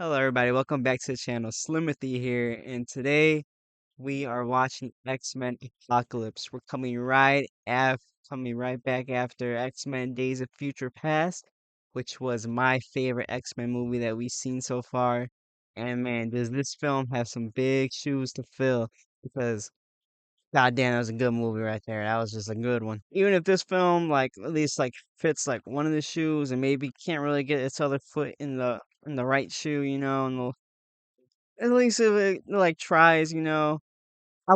Hello, everybody. Welcome back to the channel. Slimothy here, and today we are watching X-Men Apocalypse. We're coming right back after X-Men Days of Future Past, which was my favorite X-Men movie that we've seen so far. And man, does this film have some big shoes to fill? Because goddamn, that was a good movie right there. That was just a good one. Even if this film at least fits like one of the shoes and maybe can't really get its other foot in the right shoe, and at least if it tries, I'll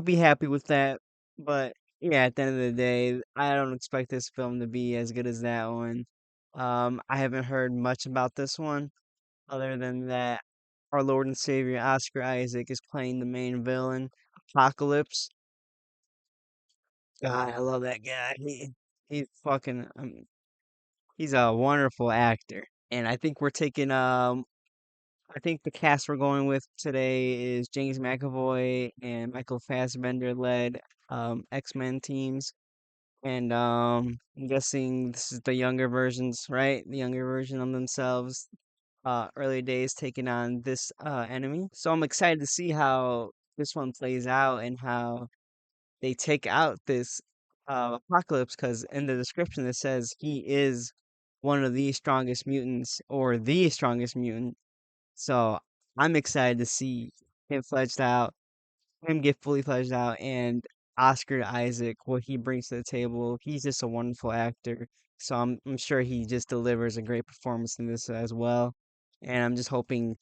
be happy with that. But yeah, at the end of the day, I don't expect this film to be as good as that one. I haven't heard much about this one other than that our Lord and Savior Oscar Isaac is playing the main villain, Apocalypse. God, I love that guy. He's fucking he's a wonderful actor. And I think the cast we're going with today is James McAvoy and Michael Fassbender led X-Men teams. And I'm guessing this is the younger versions, right? The younger version of themselves, early days taking on this enemy. So I'm excited to see how this one plays out and how they take out this Apocalypse, because in the description it says he is one of the strongest mutants or the strongest mutant. So I'm excited to see him fledged out, him get fully fledged out, and Oscar Isaac, what he brings to the table. He's just a wonderful actor. So I'm sure he just delivers a great performance in this as well. And I'm just hoping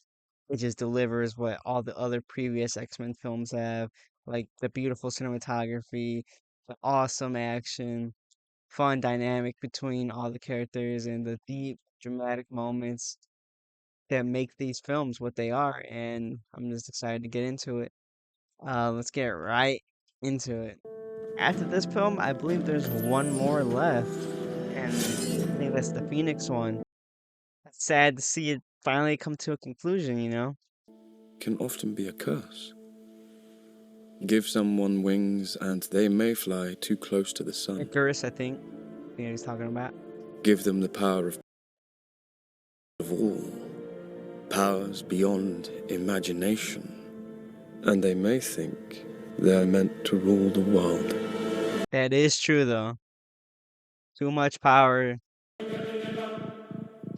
it just delivers what all the other previous X-Men films have, like the beautiful cinematography, the awesome action, fun dynamic between all the characters, and the deep dramatic moments that make these films what they are. And I'm just excited to get into it. Let's get right into it. After this film, I believe there's one more left, and I think that's the Phoenix one. It's sad to see it finally come to a conclusion. Can often be a curse. Give someone wings and they may fly too close to the sun. Icarus, I think he's talking about. Give them the power of all, powers beyond imagination, and they may think they're meant to rule the world. That is true, though. Too much power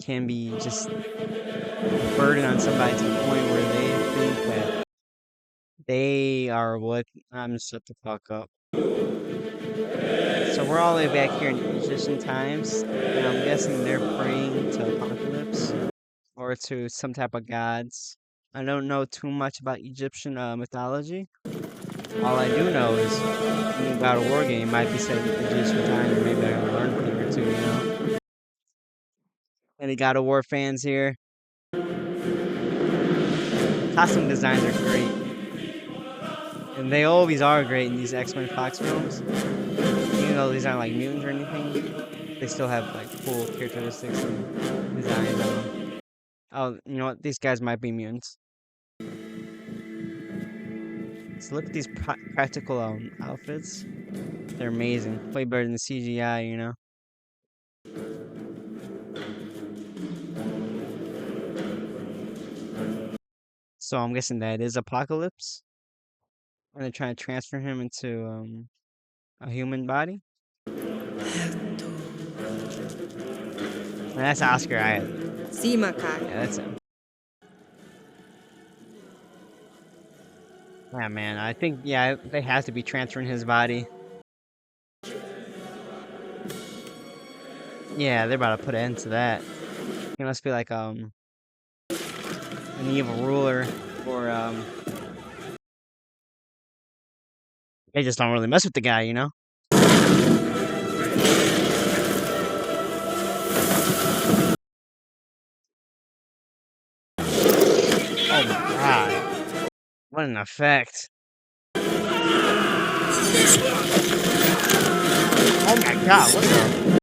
can be just a burden on somebody to the point where they think that they are what. I'm just shut the fuck up. So we're all the way back here in Egyptian times, and I'm guessing they're praying to Apocalypse or to some type of gods. I don't know too much about Egyptian mythology. All I do know is thinking about a war game might be set in Egyptian time, and maybe I can learn a thing or two. Any God of War fans here? Costume designs are great, and they always are great in these X-Men Fox films. Even though these aren't like mutants or anything, they still have like cool characteristics and designs on them. Oh, you know what? These guys might be mutants. So look at these practical outfits. They're amazing. Way better than the CGI. So I'm guessing that is Apocalypse. And they're trying to transfer him into a human body. And that's Oscar Isaac. Sí, macaco. Yeah, that's him. Yeah, man. I think they have to be transferring his body. Yeah, they're about to put an end to that. He must be like an evil ruler, or they just don't really mess with the guy. Oh my god. What an effect. Oh my god, what the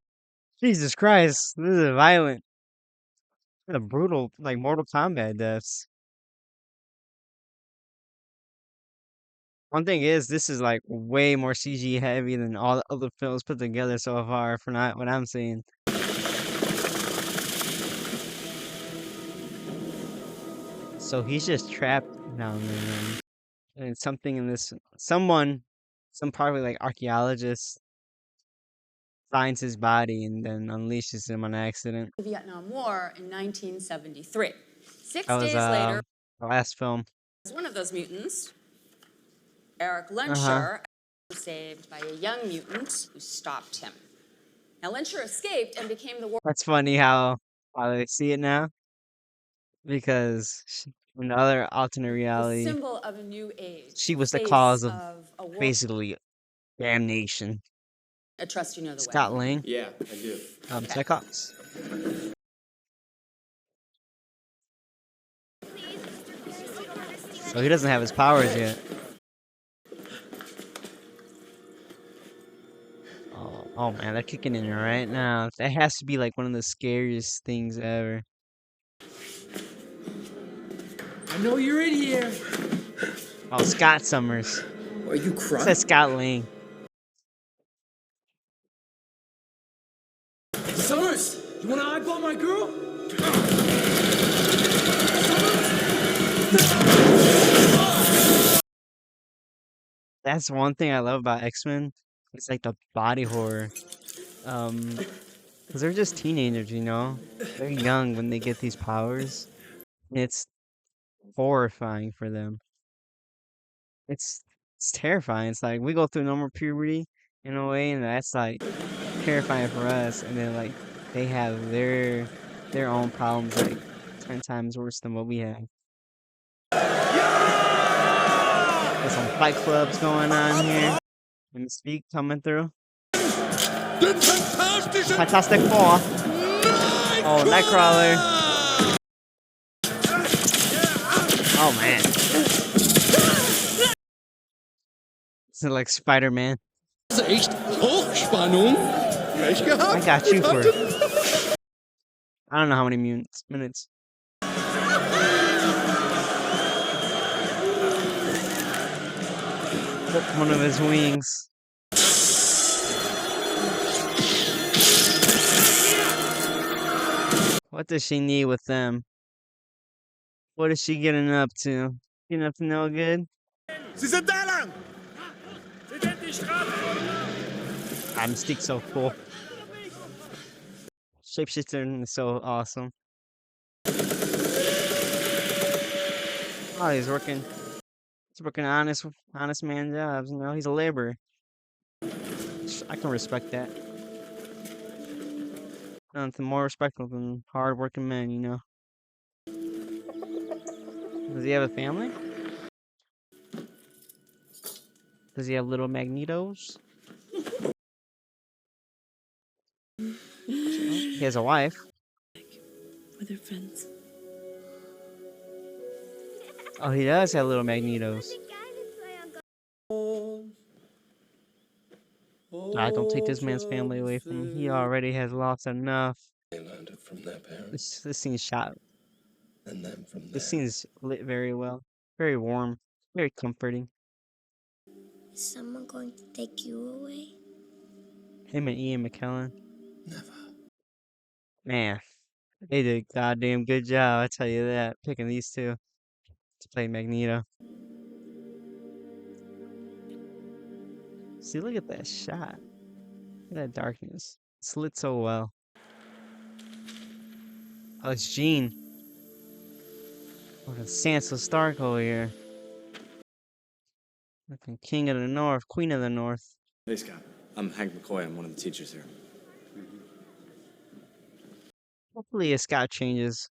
Jesus Christ, this is violent. The brutal, like Mortal Kombat deaths. One thing is, this is like way more CG heavy than all the other films put together so far, for not what I'm seeing. So he's just trapped down there, man. And something in this, some probably like archaeologist finds his body and then unleashes him on accident. The Vietnam War in 1973. Six That was days later, the last film. one of those mutants, Eric Uh-huh. Lensher, was saved by a young mutant who stopped him. Now, Lensher escaped and became the That's funny how they see it now because in the other alternate reality, symbol of a new age. she was the Face cause of of a war. basically damnation. I trust you know the Scott way. Lang, Yeah, I do. Cyclops. So he doesn't have his powers yet. Oh man, they're kicking in right now. That has to be like one of the scariest things ever. I know you're in here. Oh, Scott Summers. Are you It crying? says Scott Lang. Summers, you want to eyeball my girl? That's one thing I love about X-Men. It's like the body horror. Because they're just teenagers, you know? They're young when they get these powers. And it's horrifying for them. It's terrifying. It's like we go through normal puberty in a way, and that's like terrifying for us. And then like they have their own problems like 10 times worse than what we have. There's some fight clubs going on here. And Mystique coming through. Fantastic Four. Oh, Nightcrawler. Oh man. It's like Spider-Man. Echt Hochspannung. I got you for I don't know how many minutes. Clipped one of his wings. What does she need with them? What is she getting up to? Getting up to no good? Sie sind da lang. Sie sind die Strafe. Mystique's so cool. Shapeshifter is so awesome. Oh, he's working honest man jobs, you know, he's a laborer. I can respect that. Nothing more respectful than hard-working men, you know. Does he have a family? Does he have little Magnetos? He has a wife. With her friends. Oh, he does have little Magnetos. God, don't take this man's family away from him. He already has lost enough. They learned it from their parents, This scene's shot. and then from This there. scene's lit very well. Very warm. Very comforting. Is someone going to take you away? Him and Ian McKellen. Never. Man, they did a goddamn good job, I tell you that, picking these two to play Magneto. See, look at that shot. Look at that darkness. It's lit so well. Oh, it's Jean. Look at Sansa Stark over here. Looking King of the North, Queen of the North. Hey, Scott. I'm Hank McCoy. I'm one of the teachers here. Hopefully his Scott changes.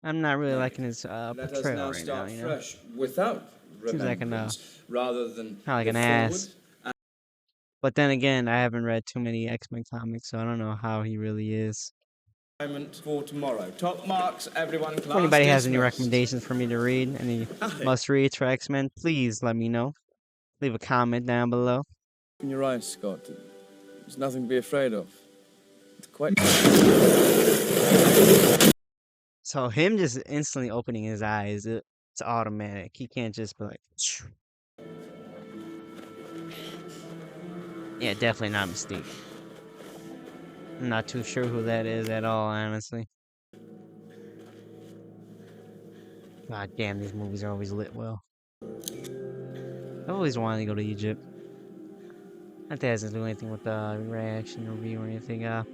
I'm not really liking his Let us portrayal now right now, start you know? fresh, without Seems like an, rather than kinda like the an ass. forward. But then again, I haven't read too many X-Men comics, so I don't know how he really is. Assignment for tomorrow. Top marks, everyone. If anybody has any dismissed. recommendations for me to read, any must-reads for X-Men, please let me know. Leave a comment down below. In your eyes, Scott. There's nothing to be afraid of. It's quite. So him just instantly opening his eyes, it's automatic. He can't just be like, "Shoo." Yeah, definitely not Mystique. I'm not too sure who that is at all, honestly. God damn, these movies are always lit well. I've always wanted to go to Egypt. Not that it hasn't to do anything with the reaction review or anything. I've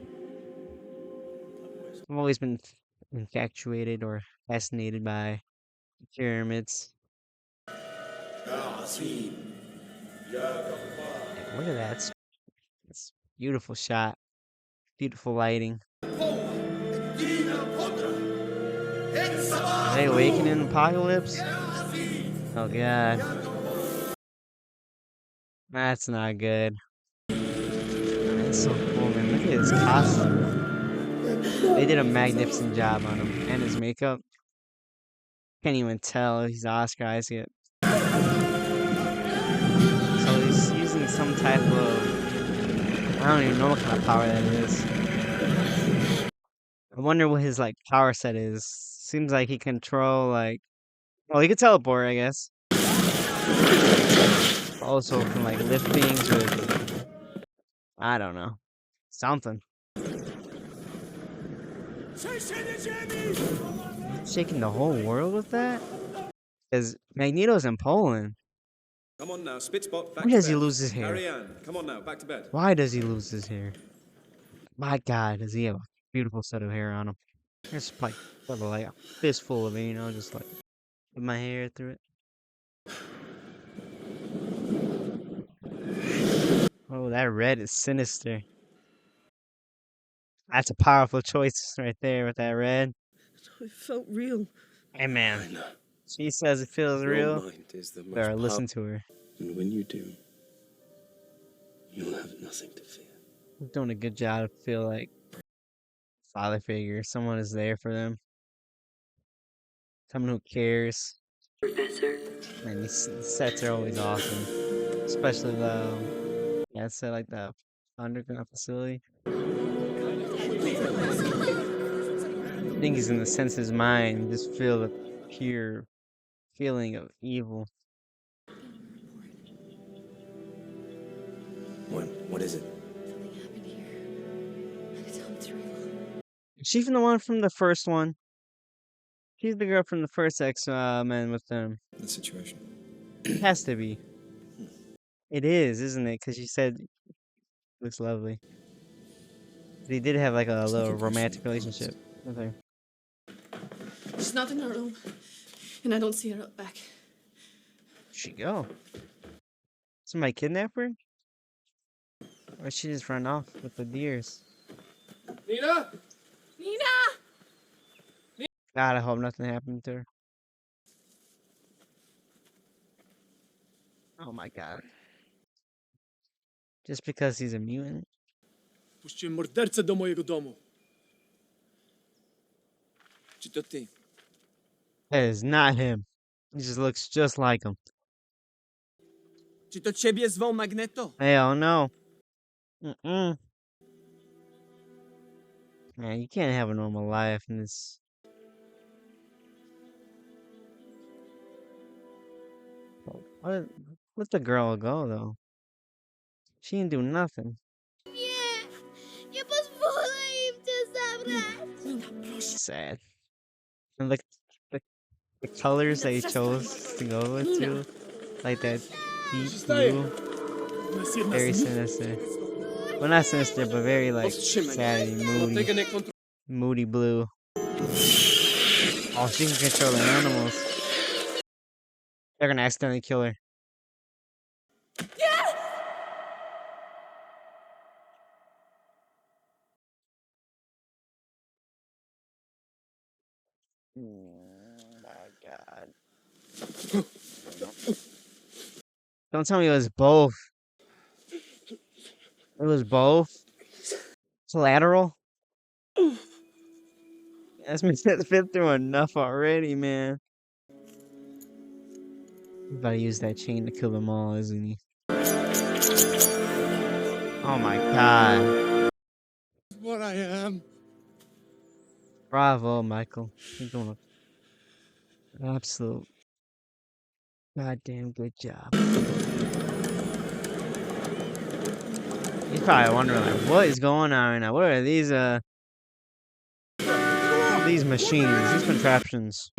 always been infatuated or fascinated by the pyramids. Yeah, look at that. It's beautiful shot. Beautiful lighting. Are they awakening apocalypse? Oh god. That's not good. That's so cool, man. Look at his costume. They did a magnificent job on him. And his makeup. Can't even tell he's Oscar Isaac. So he's using some type of... I don't even know what kind of power that is. I wonder what his, like, power set is. Seems like he control, like... Well, he could teleport, I guess. Also can, like, lift things with... I don't know. Something. Shaking the whole world with that? Because Magneto's in Poland. Come on now, Spitzbot, back Why to does he bed. lose his hair? Marianne, come on now, back to bed. Why does he lose his hair? My God, does he have a beautiful set of hair on him? There's like a fistful of it, you know, just like with my hair through it. Oh, that red is sinister. That's a powerful choice right there with that red. It felt real. Hey man, she says it feels Your real. mind is the most Better listen to her. And when you do, you'll have nothing to fear. She's doing a good job to feel like father figure. Someone is there for them. Someone who cares. Professor. Man, these sets are always awesome. Especially the, yeah, set like the underground facility. I think he's in the sense of his mind. Just feel the pure feeling of evil. What is it? Something happened here. I can tell it's real. Is she from the one from the first one? She's the girl from the first X-Men with them. The situation. It has to be. It is, isn't it? Because she said looks lovely. They did have like a little romantic relationship with her. She's not in her room, and I don't see her back. Where'd she go? Somebody kidnap her? Or she just run off with the deers? Nina? Nina! God, I hope nothing happened to her. Oh my God. Just because he's a mutant? Puściłem mordercę do mojego domu. Czy to ty? That is not him. He just looks just like him. Czy to ciebie zwał Magneto? Hell no. Mm-mm. Man, you can't have a normal life in this. Let the girl go, though. She didn't do nothing. Nie! Nie pozwolę im cię zabrać! Nina, proszę. Sad. And look, the colors that he chose to go with, too. Like that deep blue. Very sinister. Well, not sinister, but very, like, sad and moody. Moody blue. Oh, she can control the animals. They're gonna accidentally kill her. Oh my God. Don't tell me it was both. It was both? Collateral? That's me fit through enough already, man. He's about to use that chain to kill them all, isn't he? Oh my God. What I am. Bravo, Michael. You're doing an absolute goddamn good job. He's probably wondering, like, what is going on right now? What are these machines, these contraptions?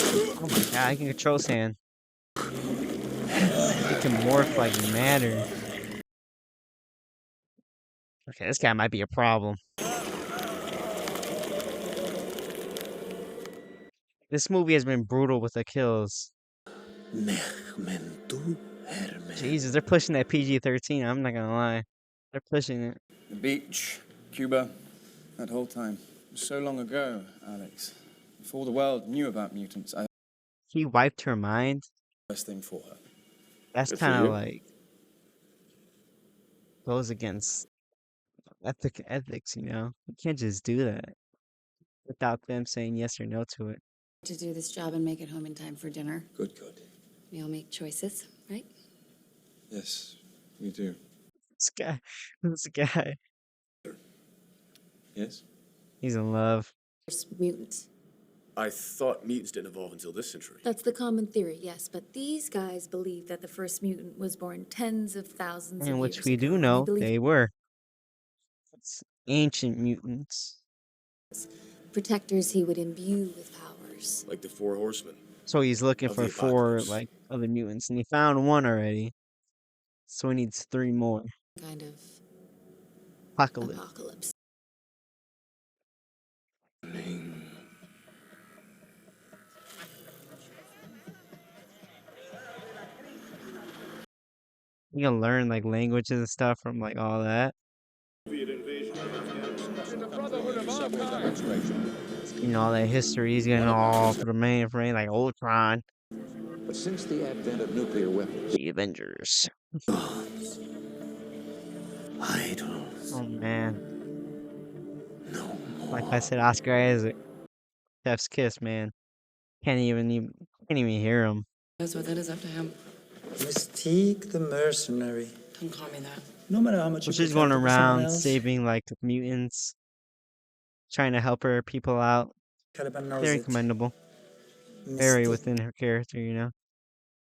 Oh my god, I can control sand. It can morph like matter. Okay, this guy might be a problem. This movie has been brutal with the kills. Jesus, they're pushing that PG-13. I'm not gonna lie. They're pushing it. The beach, Cuba, that whole time. It was so long ago, Alex. Before the world knew about mutants, I He wiped her mind. best thing for her. That's Good for kind of you. like goes against ethics, you know? You can't just do that without them saying yes or no to it. To do this job and make it home in time for dinner. Good, good. We all make choices, right? Yes, we do. This guy, Yes? he's in love. First mutants. I thought mutants didn't evolve until this century. That's the common theory, yes, but these guys believe that the first mutant was born tens of thousands And of which years we ago. do and know believe they were. It's ancient mutants. protectors he would imbue with powers. Like the Four Horsemen. So he's looking Of for the 4 apocalypse. like other mutants, and he found 1 already. So he needs 3 more. Kind of Apocalypse. apocalypse. You can learn like languages and stuff from like all that. You know, all that history. He's getting all through the mainframe, like Ultron. But since the advent of nuclear weapons, The Avengers. Idols. Oh man. No Like I said, Oscar Isaac. Chef's kiss, man. Can't even hear him. That's what that is up to him. Mystique the mercenary. Don't call me that. No matter how much So you she's protect going her for someone around else, saving like mutants, trying to help her people out. Caliban knows Very it. commendable. Very Mystique. within her character, you know.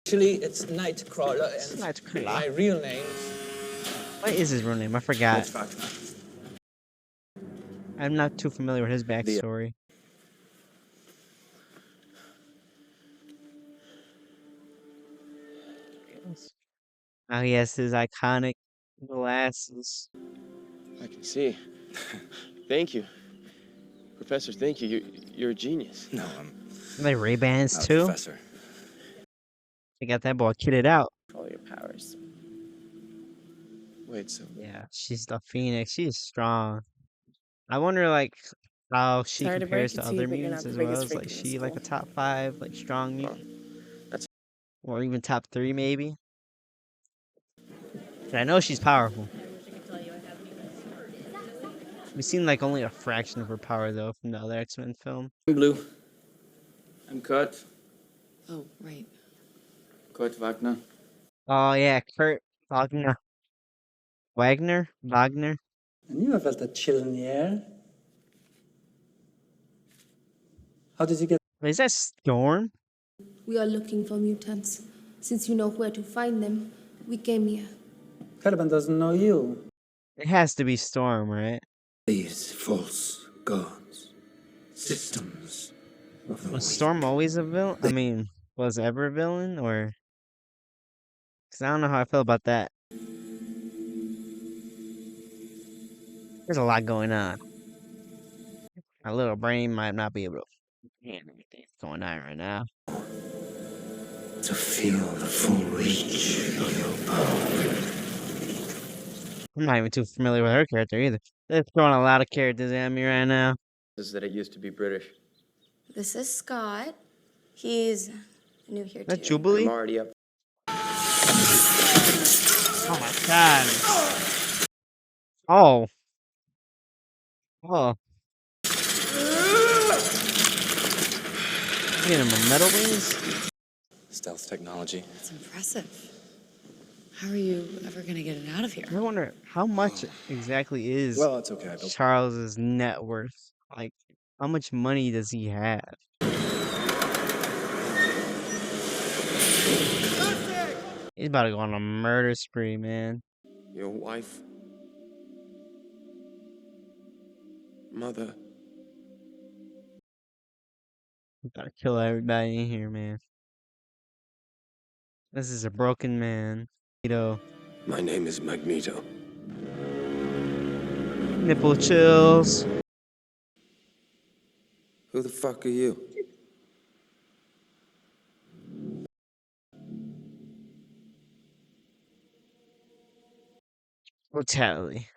Actually, it's Nightcrawler, and Nightcrawler. my real name. What is his real name? I forgot. It's fact. I'm not too familiar with his backstory. Now he has his iconic glasses. I can see. Thank you. Professor, thank you. You're a genius. No, I'm They Ray-Bans not a too. professor. They got that boy kitted out. All your powers. Wait, so Yeah, she's the Phoenix. She's strong. I wonder like how she Sorry to compares break to it to you, other but you're mutants not as the well. biggest Is like freak in she the like a school. top 5 like strong mutant, that's or even top 3 maybe. But I know she's powerful. We've seen like only a fraction of her power though from the other X-Men film. I'm Blue. I'm Kurt. Oh, right. Kurt Wagner. Oh yeah, Kurt Wagner. Wagner? I knew I felt a chill in the air. How did you get? Is that Storm? We are looking for mutants. Since you know where to find them, we came here. Caliban doesn't know you. It has to be Storm, right? These false gods, systems of the Was weak. Storm always a villain? I mean, was ever a villain, or? Because I don't know how I feel about that. There's a lot going on. My little brain might not be able to understand everything that's going on right now. To feel the full reach of your power. I'm not even too familiar with her character either. They're throwing a lot of characters at me right now. is that it used to be British. This is Scott. He's new here Is that too. Jubilee? I'm already up. Oh my god. Oh. Oh. Getting him a metal wings? Stealth technology. That's impressive. How are you ever gonna get it out of here? I wonder how much exactly is Well, it's okay. I built Charles's net worth? Like, how much money does he have? He's about to go on a murder spree, man. Your wife, mother, We gotta kill everybody in here, man. This is a broken man. Magneto. My name is Magneto. Nipple chills. Who the fuck are you? Brutality.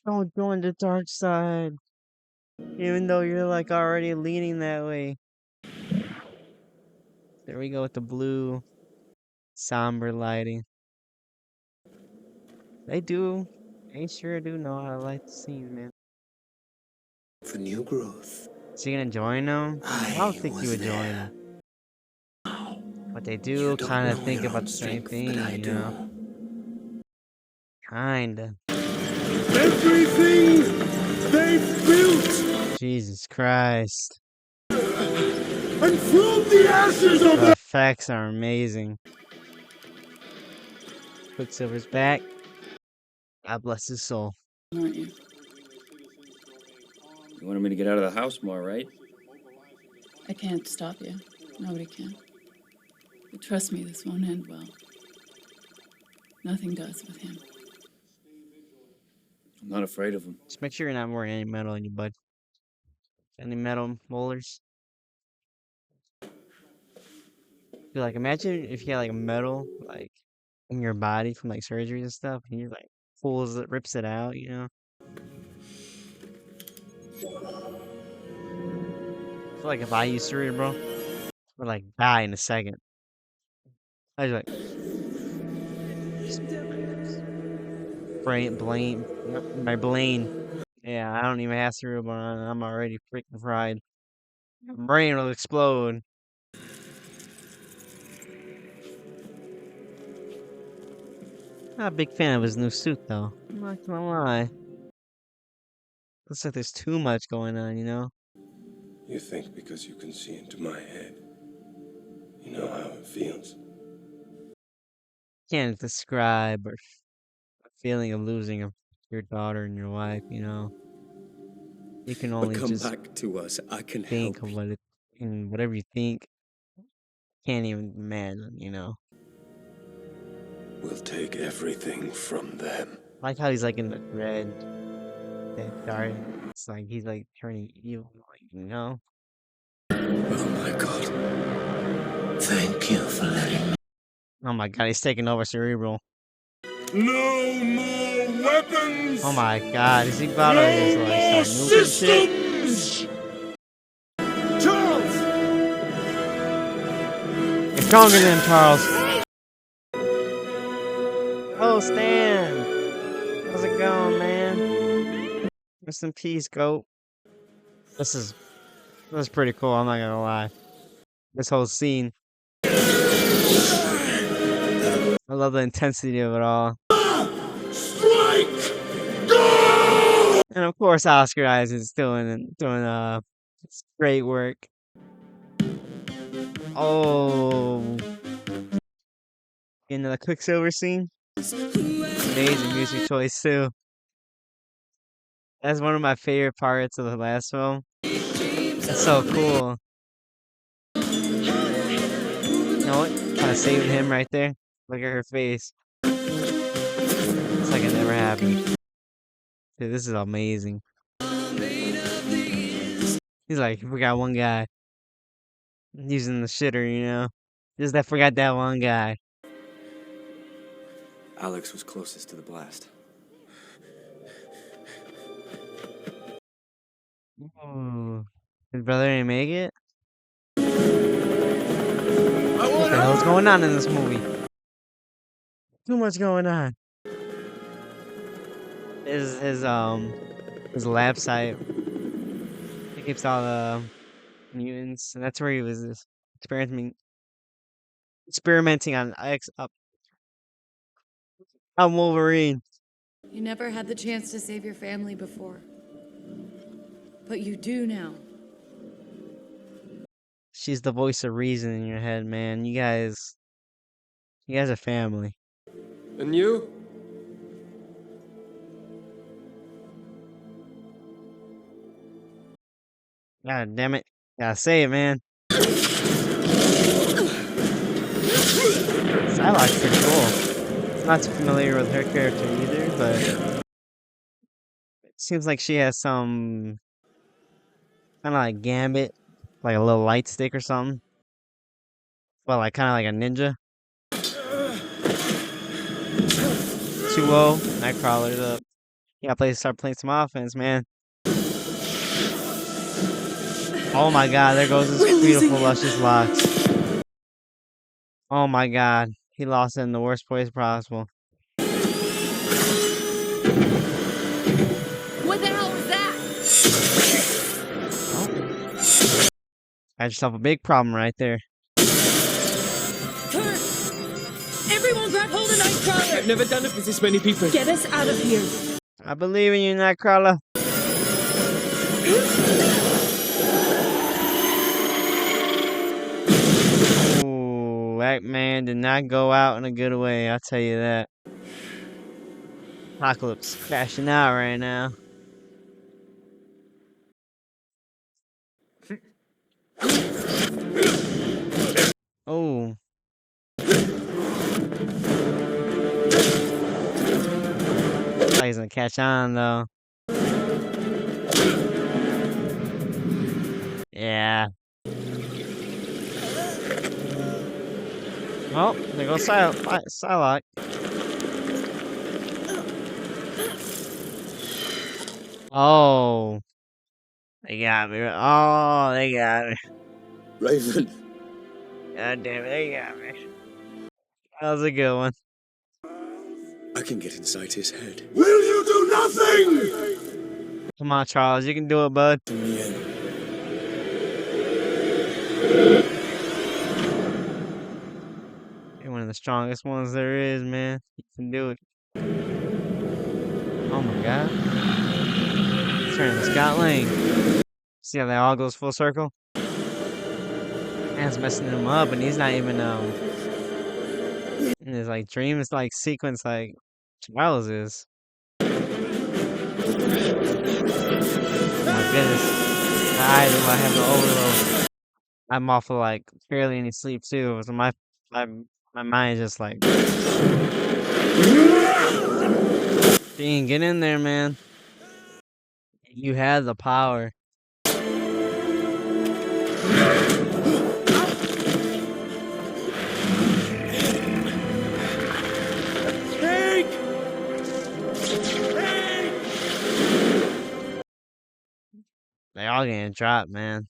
Don't join the dark side. Even though you're like already leaning that way. There we go with the blue somber lighting. They sure do know how to light the scene, man. For new growth. Is he gonna join them? I don't think he would join them. But they do kind of think about the same thing, you know? Kinda. Everything they've built! Jesus Christ. And from the ashes of The effects are amazing. Quicksilver's back. God bless his soul. Aren't you? You wanted me to get out of the house more, right? I can't stop you. Nobody can. But trust me, this won't end well. Nothing does with him. I'm not afraid of him. Just make sure you're not wearing any metal in your butt. Any metal molars? Like, imagine if you had like a metal like in your body from like surgery and stuff, and you're like pulls it, rips it out, you know? I feel like if I used cerebral, I would like die in a second. I was like my brain. Yeah, I don't even have cerebral on. I'm already freaking fried. My brain will explode. Not a big fan of his new suit, though. I'm not gonna lie. Looks like there's too much going on, you know? You think because you can see into my head, you know how it feels? Can't describe or a feeling of losing your daughter and your wife, you know? You can only But come just back to us. I can think help of you. what it, and whatever you think, can't even imagine, you know? We'll take everything from them. I like how he's like in the red, that dark. It's like he's like turning evil, like, you know? Oh my god. Thank you for letting me. Oh my god, he's taking over Cerebral. No more weapons! Oh my god, is he about to just like start nuking shit? Charles! You're stronger than him, Charles. Oh, Stan! How's it going, man? Rest in peace, goat. This is pretty cool, I'm not gonna lie. This whole scene. I love the intensity of it all. Strike! Go! And of course Oscar Isaac is doing great work. Oh, another Quicksilver scene. Amazing music choice too. That's one of my favorite parts of the last film. It's so cool. You know what? Kind of saving him right there. Look at her face. It's like it never happened. Dude, this is amazing. He's like, we got one guy using the shitter, you know. Just that forgot that one guy. Alex was closest to the blast. Ooh. His brother didn't make it? What the hell's going on in this movie? Too much going on. His lab site. He keeps all the mutants, and that's where he was experimenting on on Wolverine. You never had the chance to save your family before. But you do now. She's the voice of reason in your head, man. You guys are family. And you? God damn it. Gotta say it, man. Psylocke's pretty cool. I'm not too familiar with her character either, but it seems like she has some kind of like gambit, like a little light stick or something. Well, like kind of like a ninja. 2-0, Nightcrawler's up. Yeah, start playing some offense, man. Oh my god, there goes his beautiful, luscious locks. Oh my god, he lost it in the worst place possible. What the hell was that? Got yourself a big problem right there. Kurt! Everyone grab hold of Nightcrawler! I've never done it with this many people. Get us out of here. I believe in you, Nightcrawler. Ooh, that man did not go out in a good way, I'll tell you that. Apocalypse crashing out right now. Oh. He's gonna catch on though. Yeah. Well, there goes Psylocke. Oh. They got me. Oh, they got me. Raven. God damn it, they got me. That was a good one. I can get inside his head. Will you do nothing? Come on, Charles, you can do it, bud. In the end. You're one of the strongest ones there is, man. You can do it. Oh my god. Turn to Scott Lang. See how that all goes full circle? Man's messing him up, and he's not even in his like dreams like sequence like Charles is. Oh my goodness. My eyes are like having an overload. I'm off of like barely any sleep too. So my mind is just like Dean, get in there, man. You had the power. They all getting dropped, man.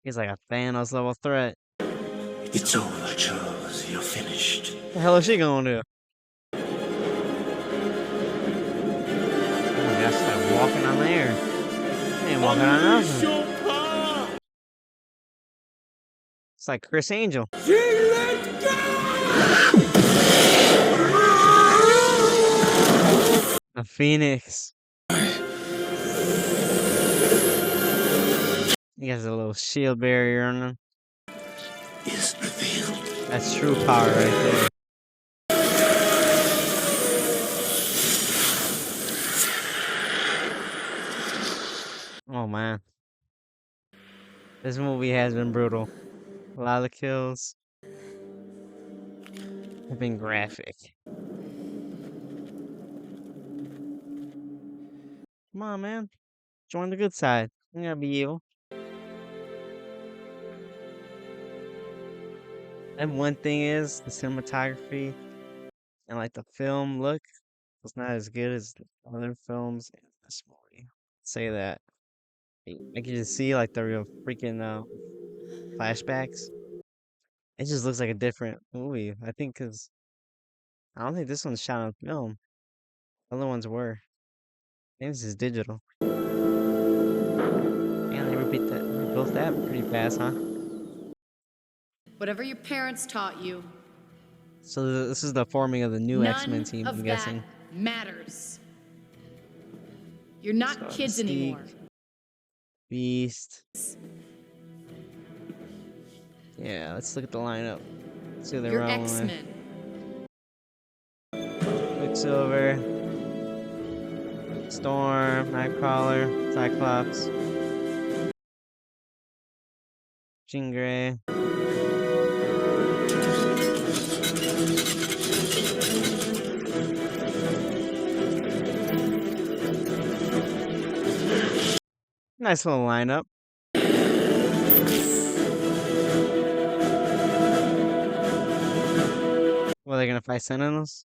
He's like a Thanos level threat. It's over, Charles. You're finished. What the hell is she gonna do? Oh my gosh, she's like walking on the air. She ain't walking on nothing. It's like Chris Angel. A phoenix. He has a little shield barrier on him. Is revealed. That's true power right there. Oh man. This movie has been brutal. A lot of the kills have been graphic. Come on, man. Join the good side. You gotta be evil. And one thing is, the cinematography and like the film look was not as good as the other films in this movie. Say that. I can just see like the real freaking flashbacks. It just looks like a different movie. I think because I don't think this one's shot on film. The other ones were. I think this is digital. And they rebuilt that pretty fast, huh? Whatever your parents taught you. So this is the forming of the new X-Men team, None I'm of guessing. that matters. You're not So, kids Mystique, anymore. Beast. Yeah, let's look at the lineup. See who they're You're rolling with. X-Men. Quicksilver, Storm, Nightcrawler, Cyclops. Jean Grey. Nice little lineup. Well, they're gonna fight Sentinels?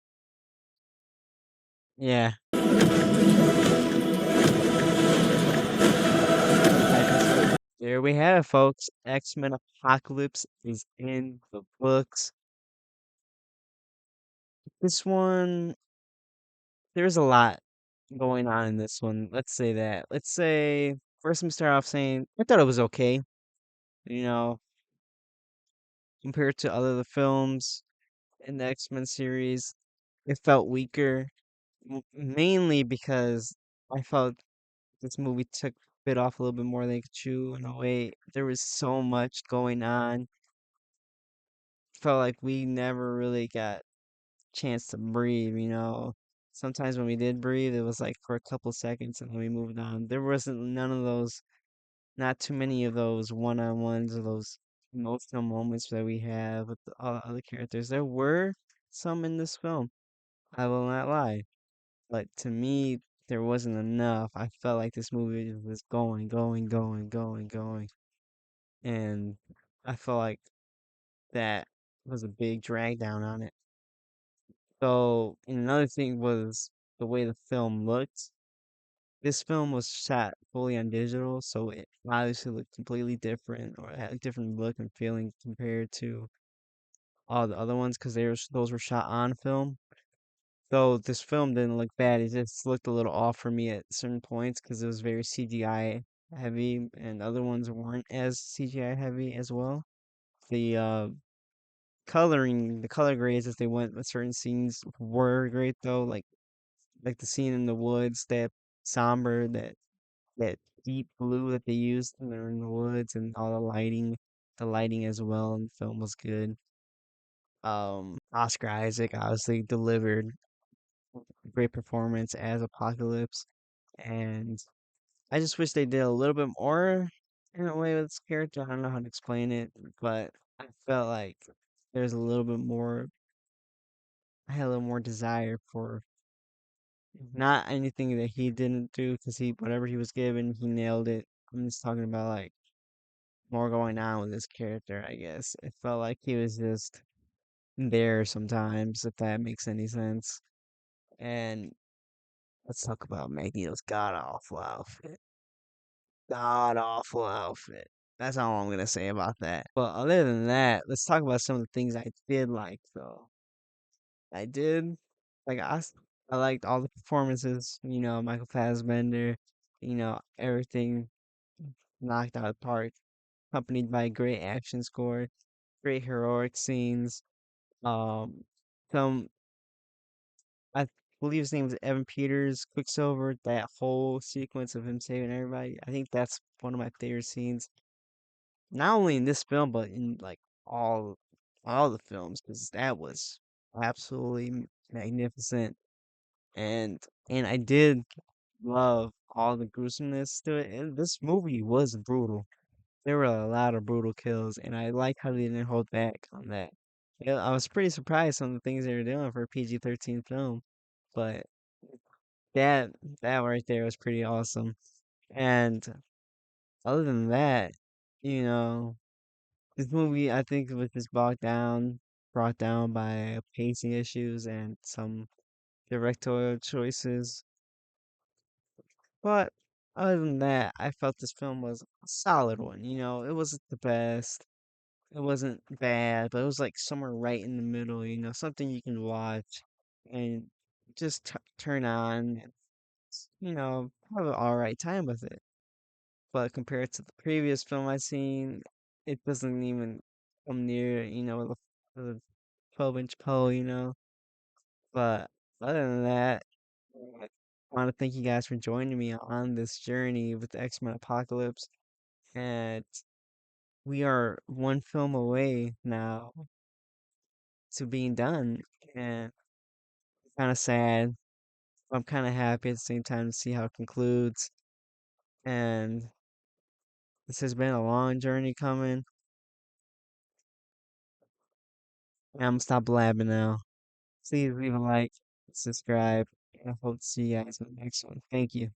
Yeah. There we have it, folks. X-Men Apocalypse is in the books. This one, there's a lot going on in this one. Let's say that. Let's say, first, let me start off saying I thought it was okay. You know, compared to other the films in the X-Men series, it felt weaker, mainly because I felt this movie took bit off a little bit more than it could chew in a way. There was so much going on. Felt like we never really got chance to breathe, you know. Sometimes when we did breathe, it was like for a couple seconds and then we moved on. There wasn't none of those, not too many of those one-on-ones or those emotional moments that we have with all the other characters. There were some in this film, I will not lie. But to me, there wasn't enough. I felt like this movie was going, going, going, going, going. And I felt like that was a big drag down on it. So, and another thing was the way the film looked. This film was shot fully on digital, so it obviously looked completely different or had a different look and feeling compared to all the other ones because those were shot on film. Though this film didn't look bad, it just looked a little off for me at certain points because it was very CGI heavy, and other ones weren't as CGI heavy as well. The coloring, the color grades as they went with certain scenes were great though, like the scene in the woods, that somber, that deep blue that they used when they're in the woods, and all the lighting as well in the film was good. Oscar Isaac obviously delivered great performance as Apocalypse, and I just wish they did a little bit more in a way with this character. I don't know how to explain it, but I felt like there's a little bit more. I had a little more desire for not anything that he didn't do because he whatever he was given, he nailed it. I'm just talking about like more going on with this character, I guess. It felt like he was just there sometimes, if that makes any sense. And let's talk about Magneto's god awful outfit. God awful outfit. That's all I'm gonna say about that. But other than that, let's talk about some of the things I did like though. I did like I liked all the performances, you know, Michael Fassbender, you know, everything knocked out of the park, accompanied by a great action score, great heroic scenes. Um some I believe his name was Evan Peters, Quicksilver, that whole sequence of him saving everybody. I think that's one of my favorite scenes. Not only in this film, but in like all all the films, because that was absolutely magnificent. And I did love all the gruesomeness to it. And this movie was brutal. There were a lot of brutal kills, and I like how they didn't hold back on that. Yeah, I was pretty surprised on the things they were doing for a PG-13 film, but that that right there was pretty awesome. And other than that, you know, this movie I think was just brought down by pacing issues and some directorial choices. But other than that, I felt this film was a solid one. You know, it wasn't the best. It wasn't bad, but it was like somewhere right in the middle, you know, something you can watch and just turn on and, you know, have an all right time with it. But compared to the previous film I've seen, it doesn't even come near, you know, the 12-inch pole, you know. But other than that, I want to thank you guys for joining me on this journey with the X-Men Apocalypse. And we are one film away now to being done. And kind of sad. I'm kind of happy at the same time to see how it concludes. And this has been a long journey coming. I'm gonna stop blabbing now. Please leave a like, subscribe, and I hope to see you guys in the next one. Thank you.